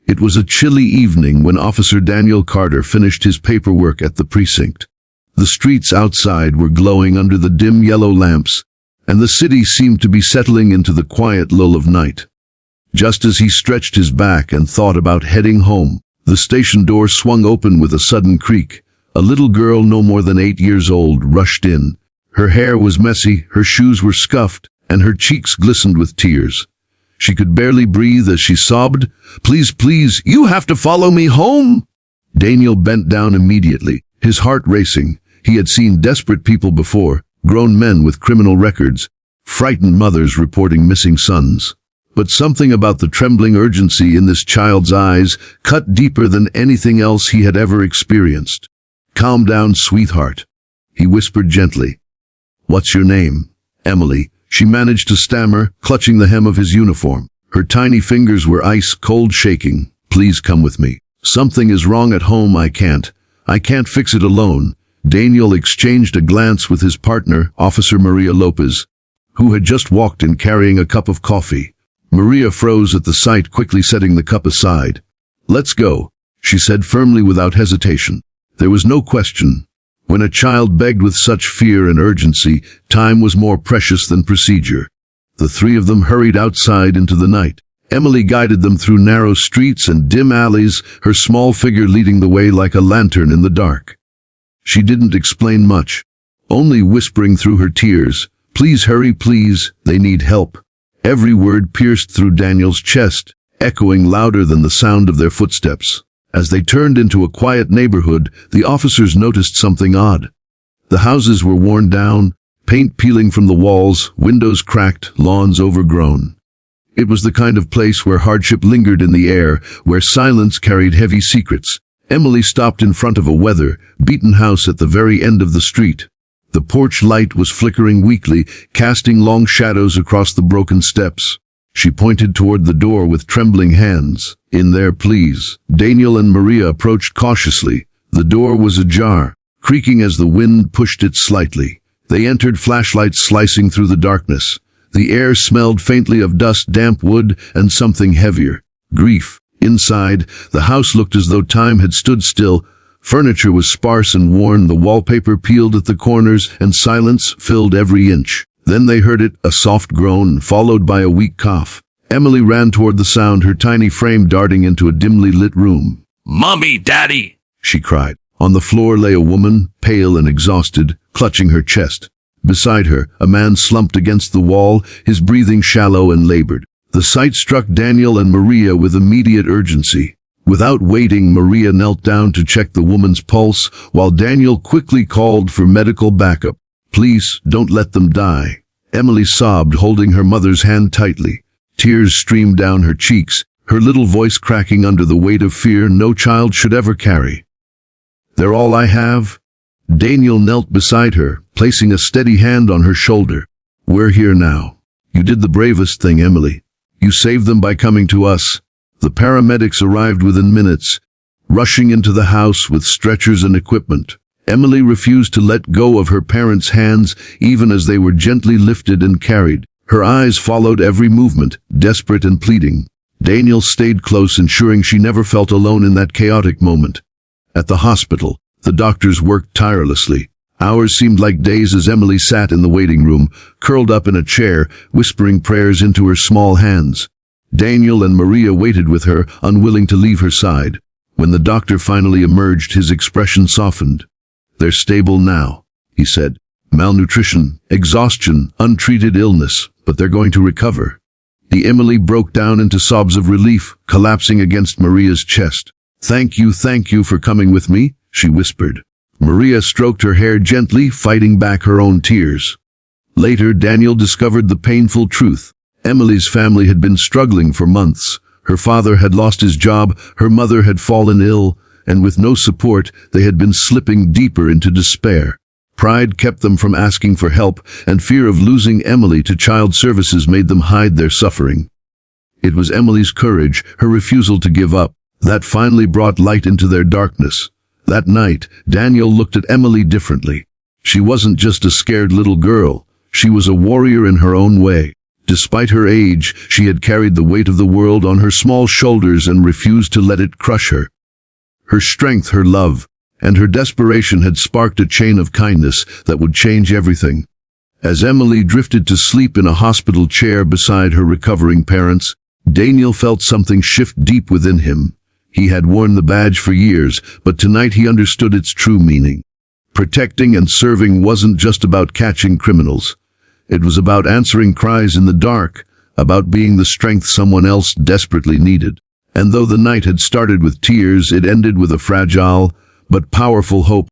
It was a chilly evening when Officer Daniel Carter finished his paperwork at the precinct. The streets outside were glowing under the dim yellow lamps, and the city seemed to be settling into the quiet lull of night. Just as he stretched his back and thought about heading home, the station door swung open with a sudden creak. A little girl no more than 8 years old rushed in. Her hair was messy, her shoes were scuffed, and her cheeks glistened with tears. She could barely breathe as she sobbed, "Please, please, you have to follow me home!" Daniel bent down immediately, his heart racing. He had seen desperate people before, grown men with criminal records, frightened mothers reporting missing sons. But something about the trembling urgency in this child's eyes cut deeper than anything else he had ever experienced. "Calm down, sweetheart," he whispered gently. "What's your name?" "Emily," she managed to stammer, clutching the hem of his uniform. Her tiny fingers were ice-cold, shaking. "Please come with me. Something is wrong at home. I can't fix it alone." Daniel exchanged a glance with his partner, Officer Maria Lopez, who had just walked in carrying a cup of coffee. Maria froze at the sight, quickly setting the cup aside. "Let's go," she said firmly without hesitation. There was no question. When a child begged with such fear and urgency, time was more precious than procedure. The three of them hurried outside into the night. Emily guided them through narrow streets and dim alleys, her small figure leading the way like a lantern in the dark. She didn't explain much, only whispering through her tears, "Please hurry, please, they need help." Every word pierced through Daniel's chest, echoing louder than the sound of their footsteps. As they turned into a quiet neighborhood, the officers noticed something odd. The houses were worn down, paint peeling from the walls, windows cracked, lawns overgrown. It was the kind of place where hardship lingered in the air, where silence carried heavy secrets. Emily stopped in front of a weather-beaten house at the very end of the street. The porch light was flickering weakly, casting long shadows across the broken steps. She pointed toward the door with trembling hands. "In there, please." Daniel and Maria approached cautiously. The door was ajar, creaking as the wind pushed it slightly. They entered, flashlights slicing through the darkness. The air smelled faintly of dust, damp wood, and something heavier: grief. Inside, the house looked as though time had stood still. Furniture was sparse and worn, the wallpaper peeled at the corners, and silence filled every inch. Then they heard it, a soft groan, followed by a weak cough. Emily ran toward the sound, her tiny frame darting into a dimly lit room. "Mommy, Daddy!" she cried. On the floor lay a woman, pale and exhausted, clutching her chest. Beside her, a man slumped against the wall, his breathing shallow and labored. The sight struck Daniel and Maria with immediate urgency. Without waiting, Maria knelt down to check the woman's pulse, while Daniel quickly called for medical backup. "Please, don't let them die." Emily sobbed, holding her mother's hand tightly. Tears streamed down her cheeks, her little voice cracking under the weight of fear no child should ever carry. "They're all I have." Daniel knelt beside her, placing a steady hand on her shoulder. "We're here now. You did the bravest thing, Emily. You saved them by coming to us." The paramedics arrived within minutes, rushing into the house with stretchers and equipment. Emily refused to let go of her parents' hands, even as they were gently lifted and carried. Her eyes followed every movement, desperate and pleading. Daniel stayed close, ensuring she never felt alone in that chaotic moment. At the hospital, the doctors worked tirelessly. Hours seemed like days as Emily sat in the waiting room, curled up in a chair, whispering prayers into her small hands. Daniel and Maria waited with her, unwilling to leave her side. When the doctor finally emerged, his expression softened. "They're stable now," he said. "Malnutrition, exhaustion, untreated illness, but they're going to recover." Emily broke down into sobs of relief, collapsing against Maria's chest. Thank you for coming with me," she whispered. Maria stroked her hair gently, fighting back her own tears. Later, Daniel discovered the painful truth. Emily's family had been struggling for months. Her father had lost his job, her mother had fallen ill, and with no support, they had been slipping deeper into despair. Pride kept them from asking for help, and fear of losing Emily to child services made them hide their suffering. It was Emily's courage, her refusal to give up, that finally brought light into their darkness. That night, Daniel looked at Emily differently. She wasn't just a scared little girl. She was a warrior in her own way. Despite her age, she had carried the weight of the world on her small shoulders and refused to let it crush her. Her strength, her love, and her desperation had sparked a chain of kindness that would change everything. As Emily drifted to sleep in a hospital chair beside her recovering parents, Daniel felt something shift deep within him. He had worn the badge for years, but tonight he understood its true meaning. Protecting and serving wasn't just about catching criminals. It was about answering cries in the dark, about being the strength someone else desperately needed. And though the night had started with tears, it ended with a fragile but powerful hope.